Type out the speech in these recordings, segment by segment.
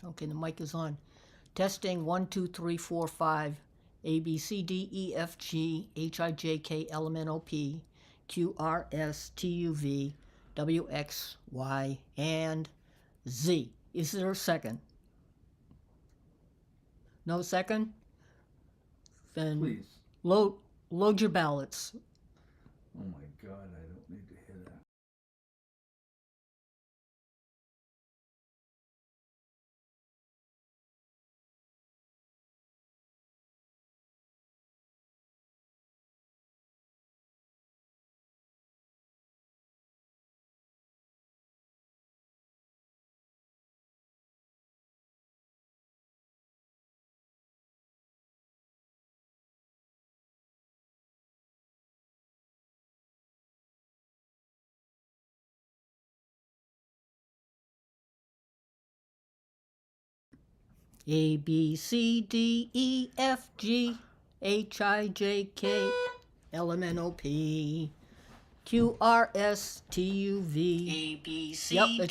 Okay, the mic is on. Testing 1, 2, 3, 4, 5. A, B, C, D, E, F, G, H, I, J, K, L, M, N, O, P, Q, R, S, T, U, V, W, X, Y, and Z. Is there a second? No second? Then Please. load your ballots. Oh my God, I don't need to hear that. A, B, C, D, E, F, G, H, I, J, K, L, M, N, O, P, Q, R, S, T, U, V. A, B, C. Yep,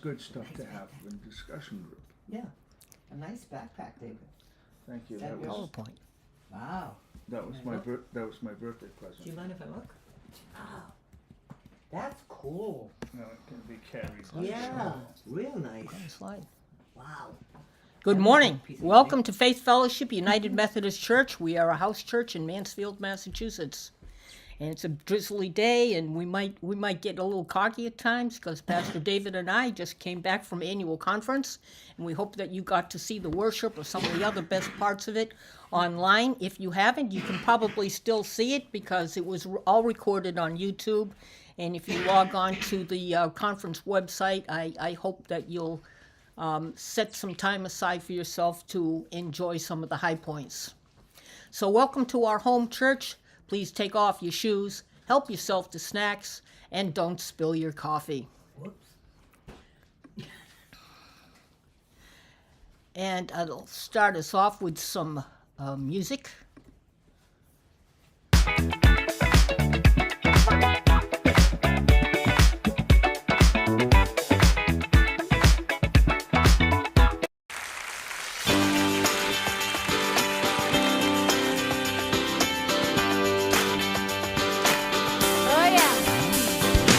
Good stuff to have in discussion group. Yeah. A nice backpack, David. Thank you. That That was- was PowerPoint. Wow. that was my birthday Do present. you mind if I look? Wow. That's cool. No, it can be carried. Yeah. Real nice. Slide. Wow. Good That was morning. a piece of Welcome to Faith Fellowship United Methodist Church. We are a house church in Mansfield, Massachusetts. And it's a drizzly day, and we might get a little cocky at times because Pastor David and I just came back from annual conference, and we hope that you got to see the worship or some of the other best parts of it online. If you haven't, you can probably still see it because it was all recorded on YouTube. And if you log on to the conference website, I hope that you'll set some time aside for yourself to enjoy some of the high points. So welcome to our home church. Please take off your shoes, help yourself to snacks, and don't spill your coffee. Whoops. And I'll start us off with some music. Oh yeah.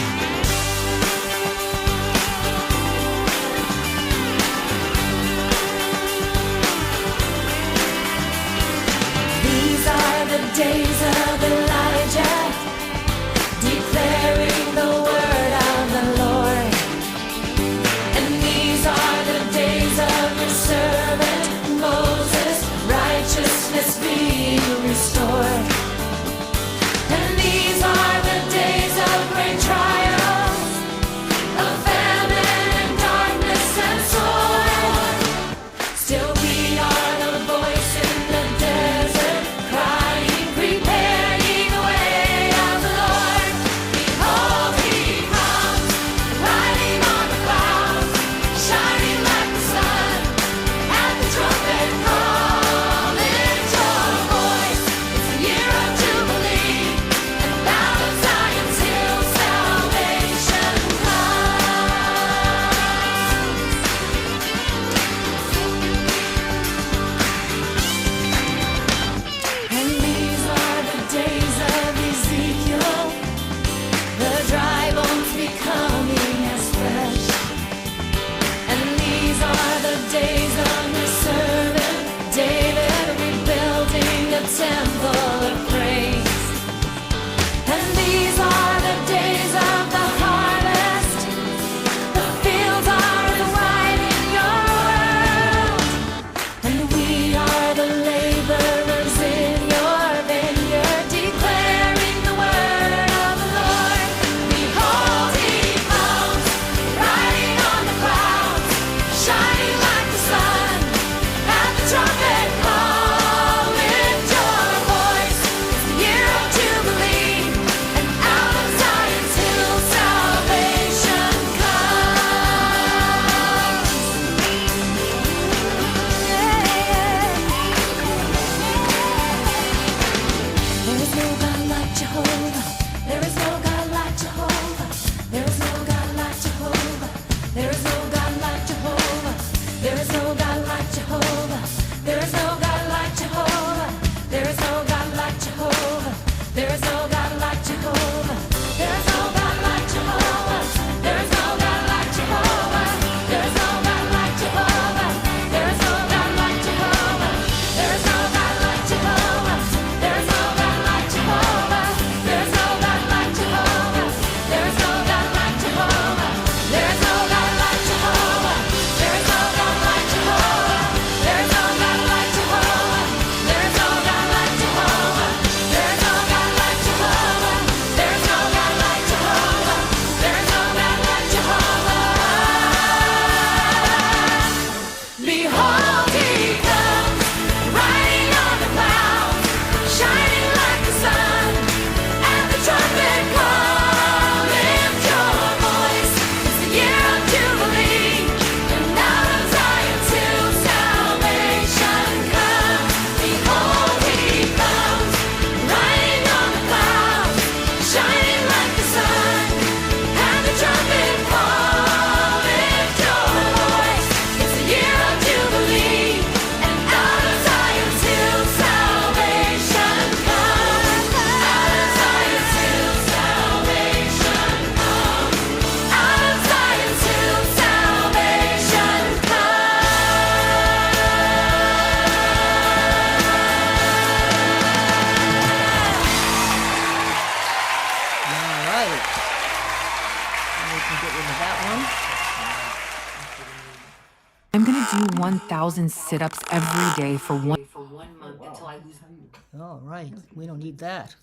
right. And we can get rid of that I'm gonna do 1,000 sit-ups every day for 1 month until I lose. one. All right. We don't need that.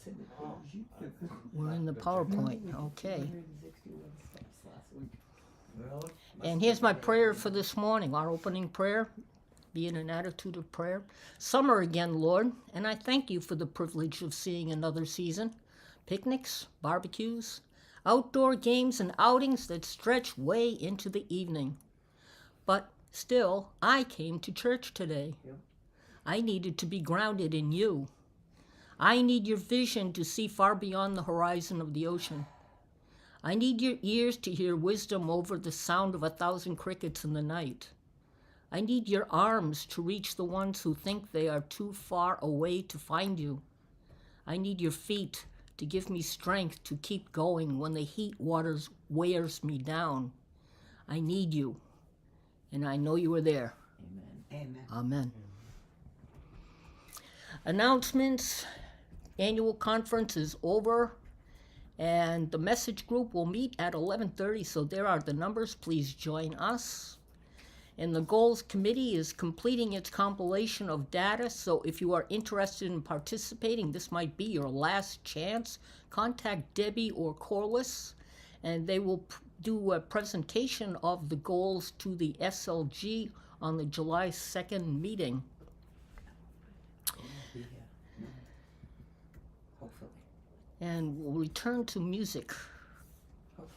We're in the PowerPoint. Okay. And here's my prayer for this morning, our opening prayer. Be in an attitude of prayer. Summer again, Lord, and I thank you for the privilege of seeing another season. Picnics, barbecues, outdoor games, and outings that stretch way into the evening. But still, I came to church today. I needed to be grounded in you. I need your vision to see far beyond the horizon of the ocean. I need your ears to hear wisdom over the sound of 1,000 crickets in the night. I need your arms to reach the ones who think they are too far away to find you. I need your feet to give me strength to keep going when the heat wears me down. I need you, and I know you are there. Amen. Amen. Announcements. Annual conference is over, and the message group will meet at 11:30, so there are the numbers. Please join us. And the Goals Committee is completing its compilation of data, so if you are interested in participating, this might be your last chance. Contact Debbie or Corliss, and they will do a presentation of the goals to the SLG on the July 2nd meeting. Be here. Hopefully. And we'll return to music. Hopefully.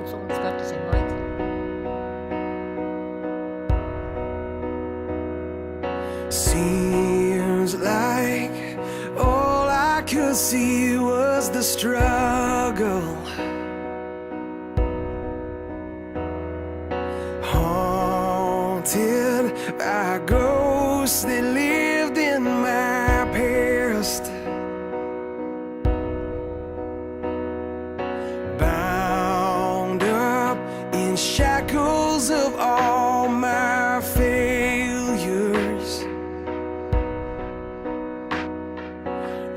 Someone's got to say Mike. Seems like all I could see was the struggle. Haunted by ghosts that lived in my past. Bound up in shackles of all my failures.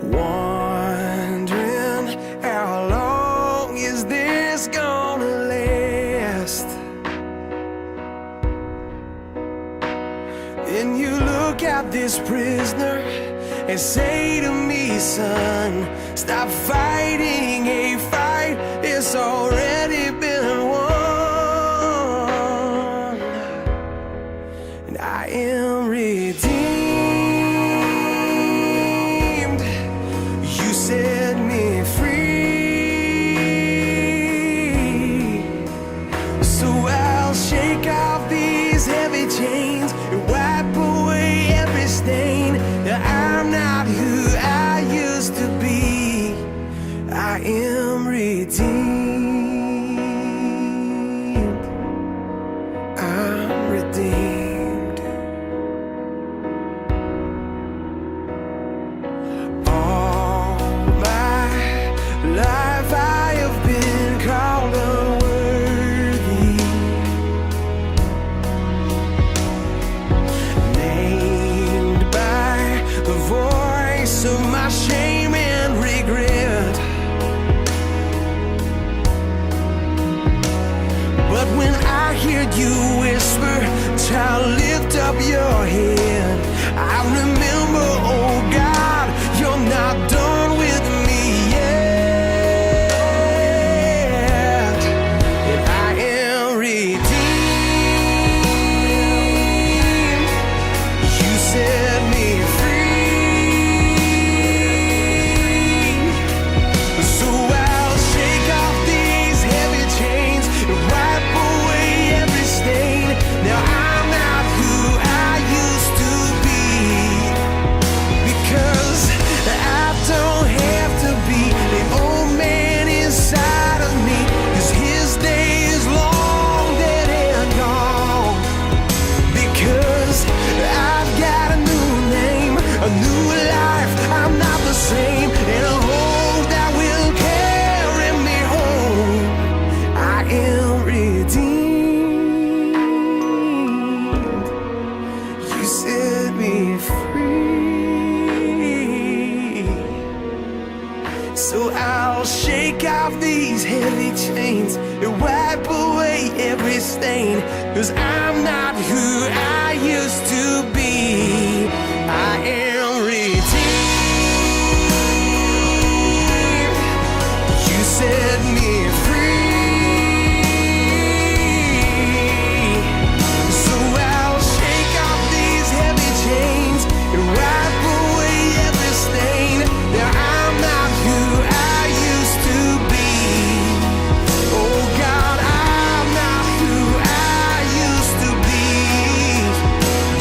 Wondering how long is this gonna last? Then you look at this prisoner and say to me, son, stop fighting a fight, it's already been won. And I am redeemed. You set me free. So I'll shake off these heavy chains and wipe away every stain. I'm not who I used to be. I am redeemed. I'm redeemed. All my life I have been called unworthy, named by the voice of my shame and regret. But when I hear you whisper, child, lift up your head, I remember, oh God, you're not done with me yet. And I am redeemed. You set me free. So I'll shake off these heavy chains and wipe away every stain. 'Cause I'm not who I used to be. I am redeemed. You set me free. So I'll shake off these heavy chains and wipe away every stain. Now I'm not who I used to be. Oh God, I'm not who I used to be.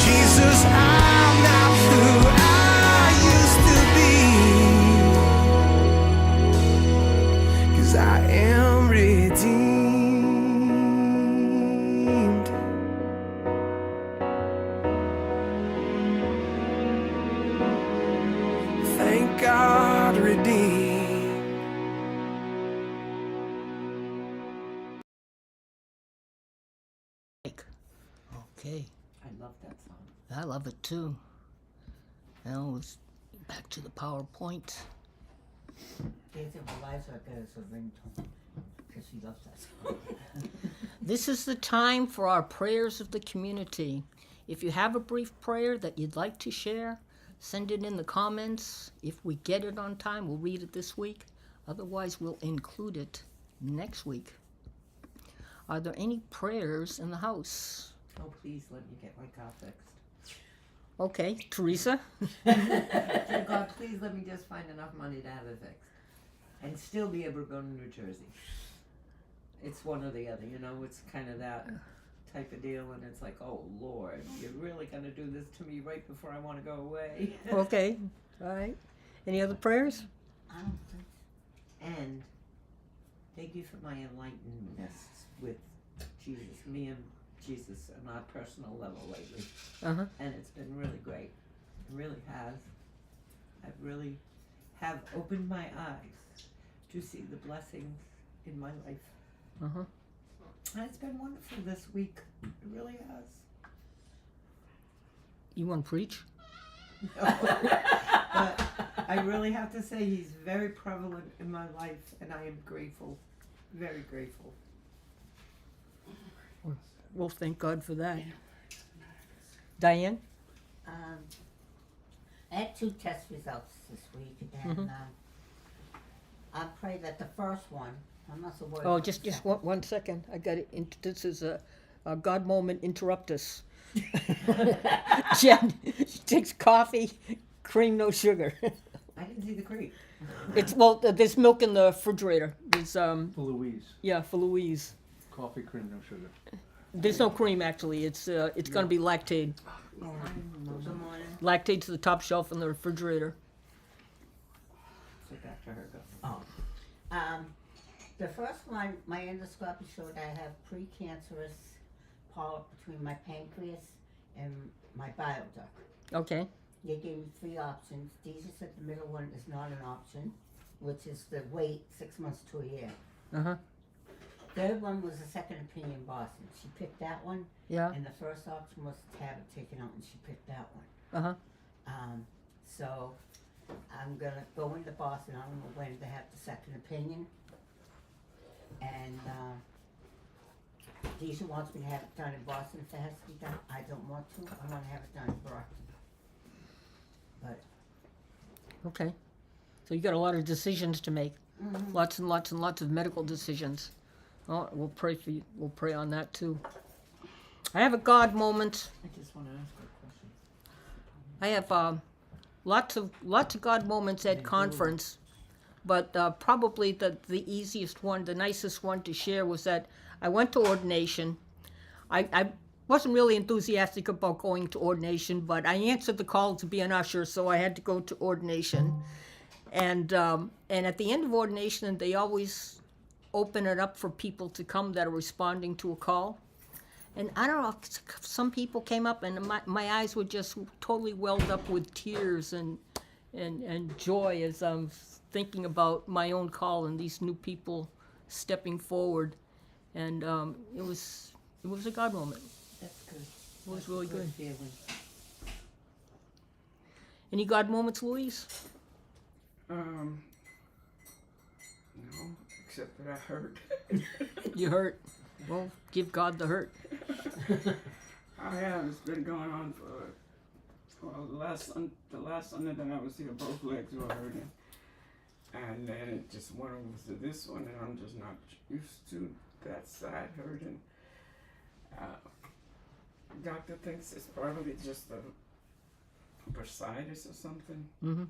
Jesus, I'm not who I used to be. 'Cause I am redeemed. Thank God, redeemed. Okay, I love that song. I love it too. Now it's back to the PowerPoint. Daisy Eliza got us a ringtone because she loves that song. This is the time for our prayers of the community. If you have a brief prayer that you'd like to share, send it in the comments. If we get it on time, we'll read it this week. Otherwise, we'll include it next week. Are there any prayers in the house? Oh, please let me get my car fixed. Okay, Teresa? Dear God, please let me just find enough money to have it fixed. And still be able to go to New Jersey. It's one or the other, you know, it's kind of that type of deal, and it's like, oh Lord, you're really gonna do this to me right before I wanna go away. Okay, all right. Any other prayers? I don't think so. And thank you for my enlightenedness with Jesus, me and Jesus on our personal level lately. Uh-huh. And it's been really great. It really has. I really have opened my eyes to see the blessings in my life. Uh-huh. And it's been wonderful this week. It really has. You want to preach? But I really have to say he's very prevalent in my life, and I am grateful. Very grateful. Well, thank God for that. Diane? I had 2 test results this week, and I pray that the first one, I'm not so worried. Oh, about just the one second. I got it. This is a God moment. Interrupt us. Jen, she takes coffee, cream, no sugar. I didn't see the creep. It's there's milk in the refrigerator. There's For Louise, yeah, for Louise. coffee, cream, no sugar. There's no cream actually. It's gonna be lactate. Oh, good morning. Lactate to the top shelf in the refrigerator. So back to her go. Oh. The first one, my endoscopy showed I have precancerous polyp between my pancreas and my bile duct. Okay. They gave me 3 options. Deja said the middle one is not an option, which is the wait 6 months to a year. Uh-huh. Third one was a second opinion Boston. She picked that one, Yeah. and the first option was to have it taken out, and she picked that one. Uh-huh. So I'm gonna go into Boston. I don't know when to have the second opinion. And Deja wants me to have it done in Boston if it has to be done. I don't want to. I want to have it done in Brockton. But Okay. So you got a lot of decisions to make. Lots and lots and lots of medical decisions. Oh, we'll pray for you. We'll pray on that too. I have a God moment. I just want to ask her a question. I have lots of God moments at conference, but probably the easiest one, the nicest one to share was that I went to ordination. I wasn't really enthusiastic about going to ordination, but I answered the call to be an usher, so I had to go to ordination. And at the end of ordination, they always open it up for people to come that are responding to a call. And I don't know, some people came up and my eyes were just totally welled up with tears and joy as I'm thinking about my own call and these new people stepping forward. And it was a God moment. That's good. It was really good. Feeling. Any God moments, Louise? except that I hurt. You hurt. Well, give God the hurt. I have. It's been going on for the last Sunday that I was here, both legs were hurting, and then it just went over to this one, and I'm just not used to that side hurting. Doctor thinks it's probably just a bursitis or something. Mm-hmm.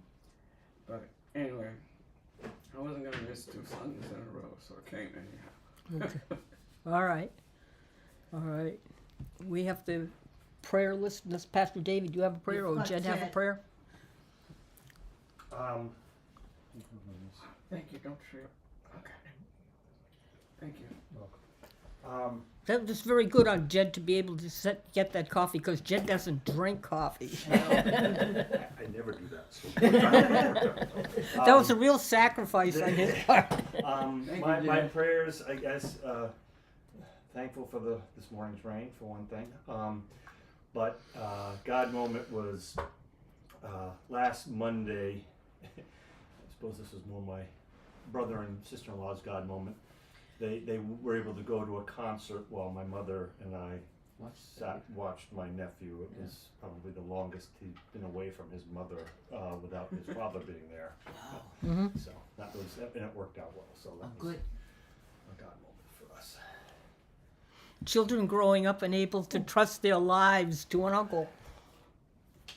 But anyway, I wasn't gonna miss 2 Sundays in a row, so I came anyhow. Okay. All right. All right. We have the prayer list. This Pastor David, do you have a prayer, or We've got Jed have a Jed. prayer? Thank you. Don't trip. Okay. Thank you. That was very good on Jed to be able to get that coffee, because Jed doesn't drink coffee. I never do that. So. That was a real sacrifice on his part. My prayers, I guess, thankful for this morning's rain, for one thing. But God moment was last Monday. I suppose this was more my brother and sister-in-law's God moment. They were able to go to a concert while my mother and I watched my nephew. It was probably the longest he'd been away from his mother without his father being there. Mm-hmm. So that was, and it worked out well. So that was Good. a God moment for us. Children growing up and able to trust their lives to an uncle.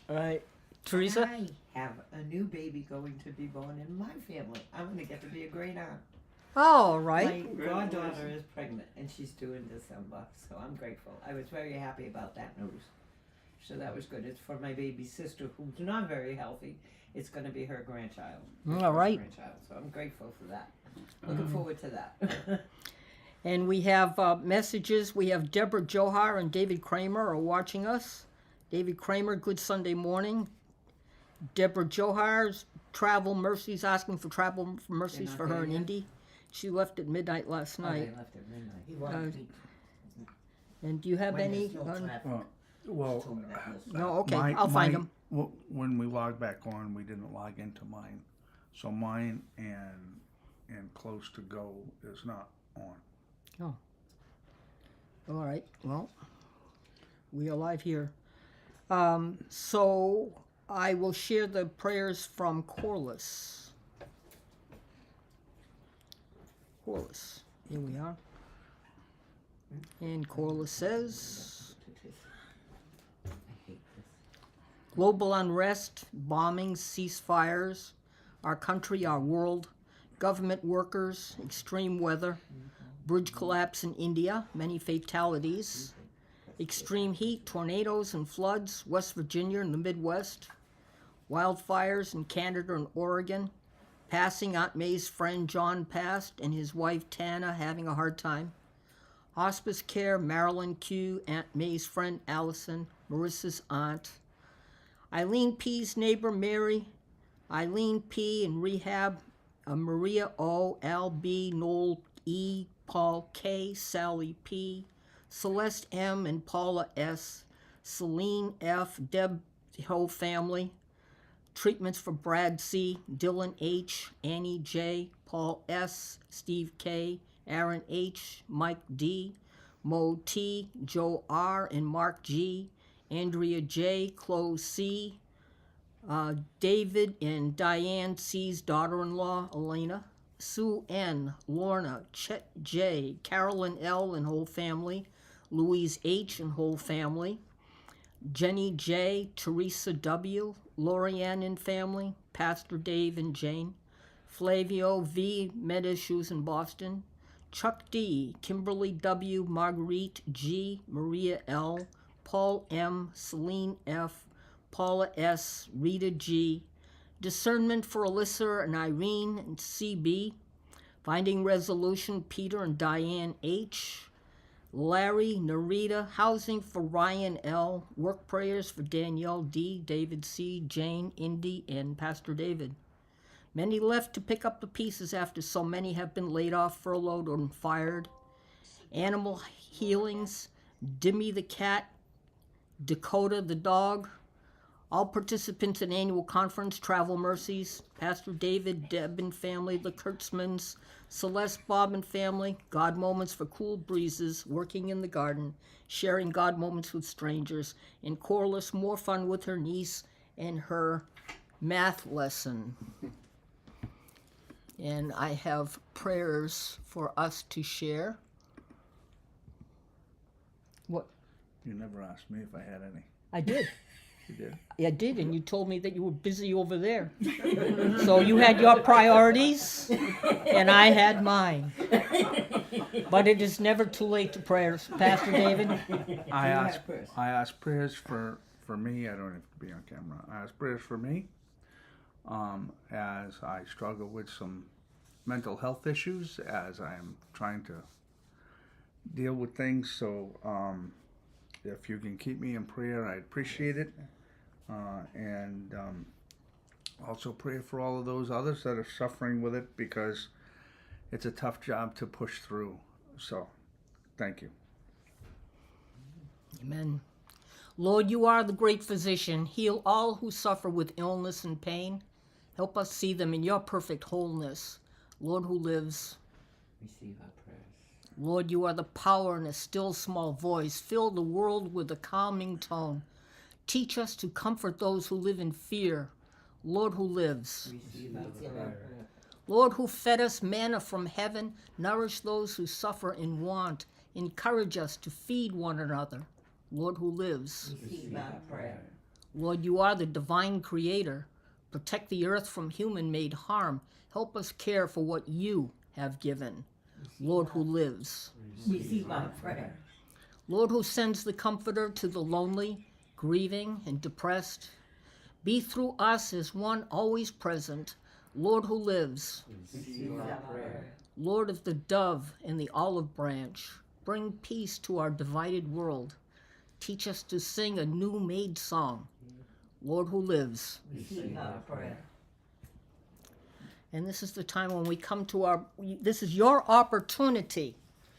All right. Teresa? I have a new baby going to be born in my family. I'm going to get to be a great aunt. Oh, right. My goddaughter is pregnant, and she's due in December, so I'm grateful. I was very happy about that news. So that was good. It's for my baby sister, who's not very healthy. It's going to be her grandchild. her All first right. Grandchild, so I'm grateful for that. Looking forward to that. And we have messages. We have Deborah Johar and David Kramer are watching us. David Kramer, good Sunday morning. Deborah Johar's travel mercies, asking for travel mercies not for her there in yet? Indy. She left at midnight last Oh, night. they left at midnight. He wanted to be And do you have when any? there's no traffic. Well, Told me that list. No, okay, my- I'll find my- them. When we logged back on, we didn't log into mine, so mine and close to go is not on. All right, well, we are live here. So I will share the prayers from Corliss. Corliss, here we are. And Corliss says, I hate this. global unrest, bombings, ceasefires, our country, our world, government workers, extreme weather, bridge collapse in India, many fatalities, extreme heat, tornadoes and floods, West Virginia and the Midwest, wildfires in Canada and Oregon, passing Aunt May's friend John passed and his wife Tana having a hard time, hospice care, Marilyn Q, Aunt May's friend Allison, Marissa's aunt, Eileen P.'s neighbor Mary, Eileen P. in rehab, Maria O, Al B, Noel E, Paul K, Sally P, Celeste M and Paula S, Celine F, Deb whole family, treatments for Brad C, Dylan H, Annie J, Paul S, Steve K, Aaron H, Mike D, Mo T, Joe R and Mark G, Andrea J, Chloe C, David and Diane C's daughter-in-law, Elena, Sue N, Lorna, Chet J, Carolyn L and whole family, Louise H and whole family, Jenny J, Teresa W, Lorianne and family, Pastor Dave and Jane, Flavio V, med issues in Boston, Chuck D, Kimberly W, Marguerite G, Maria L, Paul M, Celine F, Paula S, Rita G, Discernment for Alyssa and Irene and CB, Finding Resolution, Peter and Diane H, Larry, Narita, Housing for Ryan L, Work Prayers for Danielle D, David C, Jane, Indy, and Pastor David. Many left to pick up the pieces after so many have been laid off, furloughed, or fired. Animal Healings, Dimmy the cat, Dakota the dog, All participants in annual conference, Travel Mercies, Pastor David, Deb and family, the Kurtzmans, Celeste, Bob and family, God Moments for Cool Breezes, Working in the Garden, Sharing God Moments with Strangers, and Corliss, More Fun with her niece and her math lesson. And I have prayers for us to share. What? You never asked me if I had any. I did. You did? I did, and you told me that you were busy over there. So you had your priorities, and I had mine. But it is never too late to prayers. Pastor David? I have ask prayers. prayers for me. I don't have to be on camera. I ask prayers for me as I struggle with some mental health issues, as I am trying to deal with things. So if you can keep me in prayer, I'd appreciate it. And also pray for all of those others that are suffering with it, because it's a tough job to push through. So thank you. Amen. Lord, you are the great physician. Heal all who suffer with illness and pain. Help us see them in your perfect wholeness. Lord who lives, Receive our prayers. Lord, you are the power in a still small voice. Fill the world with a calming tone. Teach us to comfort those who live in fear. Lord who lives, Receive our prayers. Lord who fed us manna from heaven, nourish those who suffer in want. Encourage us to feed one another. Lord who lives, Receive our prayer. Lord, you are the divine creator. Protect the earth from human-made harm. Help us care for what you have given. Lord who lives, Receive our prayer. Lord who sends the comforter to the lonely, grieving, and depressed. Be through us as one always present. Lord who lives, Receive our prayer. Lord of the dove and the olive branch, bring peace to our divided world. Teach us to sing a new made song. Lord who lives. Receive our prayer. And this is the time when we come to this is your opportunity.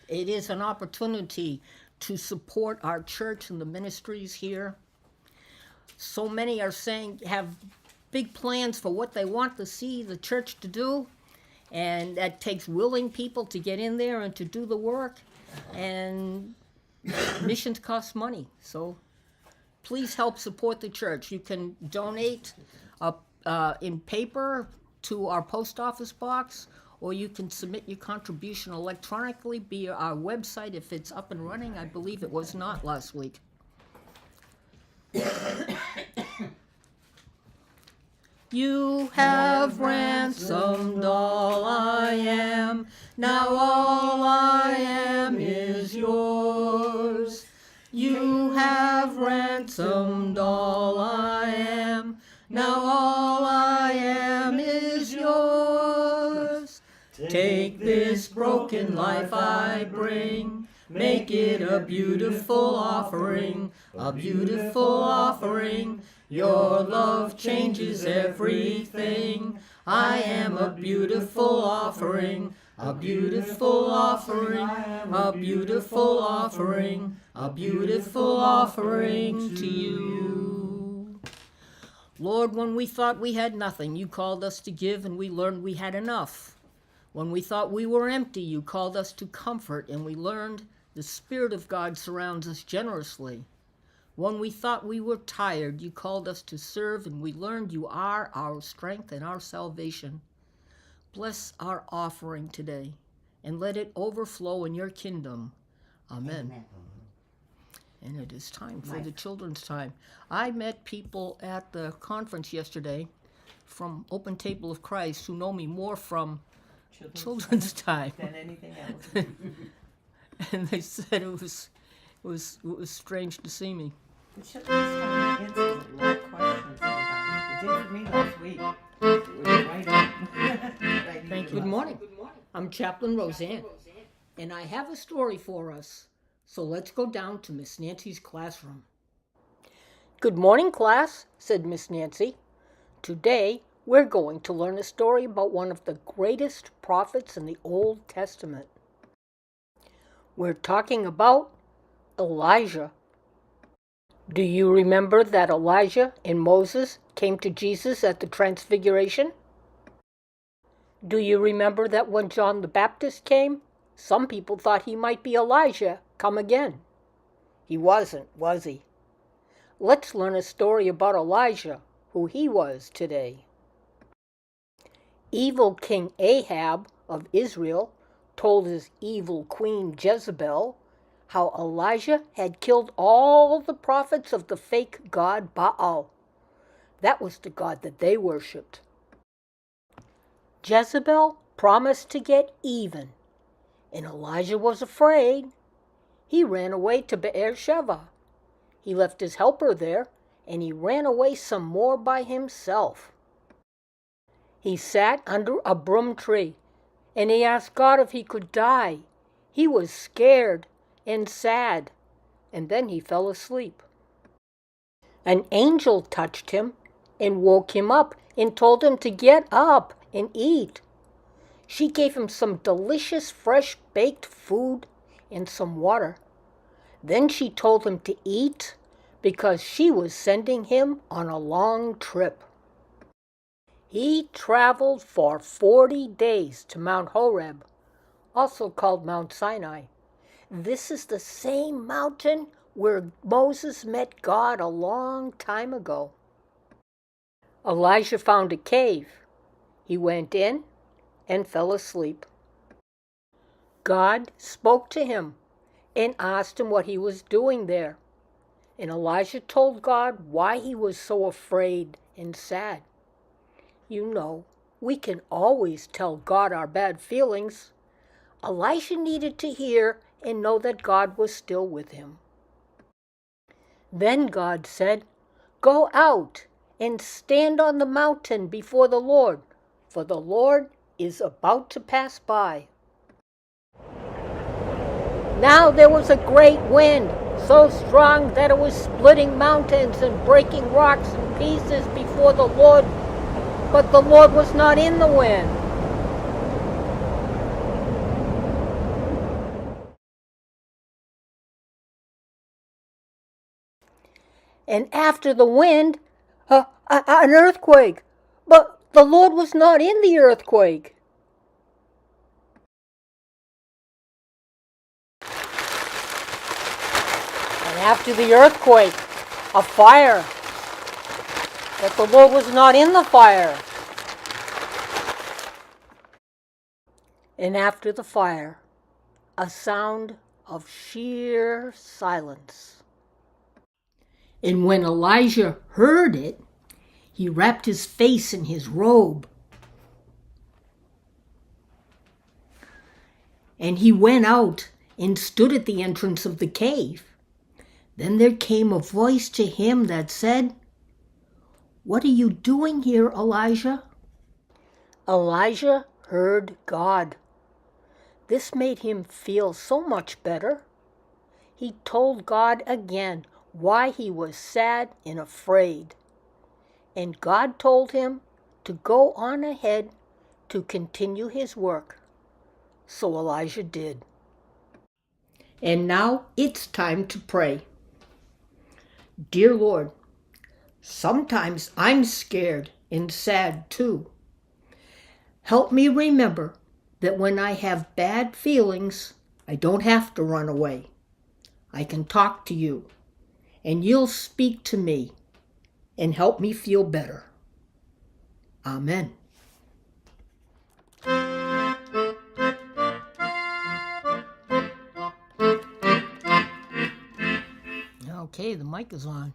It is an opportunity to support our church and the ministries here. So many are have big plans for what they want to see the church to do. And that takes willing people to get in there and to do the work. And missions cost money. So please help support the church. You can donate in paper to our post office box, or you can submit your contribution electronically via our website if it's up and running. I believe it was not last week. You have ransomed all I am, now all I am is yours. You have ransomed all I am, now all I am is yours. Take this broken life I bring, make it a beautiful offering, a beautiful offering. Your love changes everything. I am a beautiful offering, a beautiful offering, a beautiful offering, a beautiful offering to you. Lord, when we thought we had nothing, you called us to give, and we learned we had enough. When we thought we were empty, you called us to comfort, and we learned the Spirit of God surrounds us generously. When we thought we were tired, you called us to serve, and we learned you are our strength and our salvation. Bless our offering today, and let it overflow in your kingdom. Amen. Amen. And it is time for the children's time. I met people at the conference yesterday from Open Table of Christ who know me more from children's time. Than anything else. And they said it was strange to see me. The children's time answers a lot of questions sometimes. It did for me last week. It was right on. Thank you. Good morning. I'm Chaplain Roseanne, and I have a story for us. So let's go down to Miss Nancy's classroom. Good morning, class, said Miss Nancy. Today, we're going to learn a story about one of the greatest prophets in the Old Testament. We're talking about Elijah. Do you remember that Elijah and Moses came to Jesus at the Transfiguration? Do you remember that when John the Baptist came, some people thought he might be Elijah come again? He wasn't, was he? Let's learn a story about Elijah, who he was today. Evil King Ahab of Israel told his evil queen Jezebel how Elijah had killed all the prophets of the fake god Baal. That was the god that they worshipped. Jezebel promised to get even, and Elijah was afraid. He ran away to Beersheba. He left his helper there, and he ran away some more by himself. He sat under a broom tree, and he asked God if he could die. He was scared and sad, and then he fell asleep. An angel touched him and woke him up and told him to get up and eat. She gave him some delicious fresh baked food and some water. Then she told him to eat because she was sending him on a long trip. He traveled for 40 days to Mount Horeb, also called Mount Sinai. This is the same mountain where Moses met God a long time ago. Elijah found a cave. He went in and fell asleep. God spoke to him and asked him what he was doing there. And Elijah told God why he was so afraid and sad. You know, we can always tell God our bad feelings. Elijah needed to hear and know that God was still with him. Then God said, "Go out and stand on the mountain before the Lord, for the Lord is about to pass by." Now there was a great wind, so strong that it was splitting mountains and breaking rocks in pieces before the Lord, but the Lord was not in the wind. And after the wind, an earthquake, but the Lord was not in the earthquake. And after the earthquake, a fire, but the Lord was not in the fire. And after the fire, a sound of sheer silence. And when Elijah heard it, he wrapped his face in his robe. And he went out and stood at the entrance of the cave. Then there came a voice to him that said, "What are you doing here, Elijah?" Elijah heard God. This made him feel so much better. He told God again why he was sad and afraid. And God told him to go on ahead to continue his work. So Elijah did. And now it's time to pray. Dear Lord, sometimes I'm scared and sad too. Help me remember that when I have bad feelings, I don't have to run away. I can talk to you, and you'll speak to me and help me feel better. Amen. Okay, the mic is on.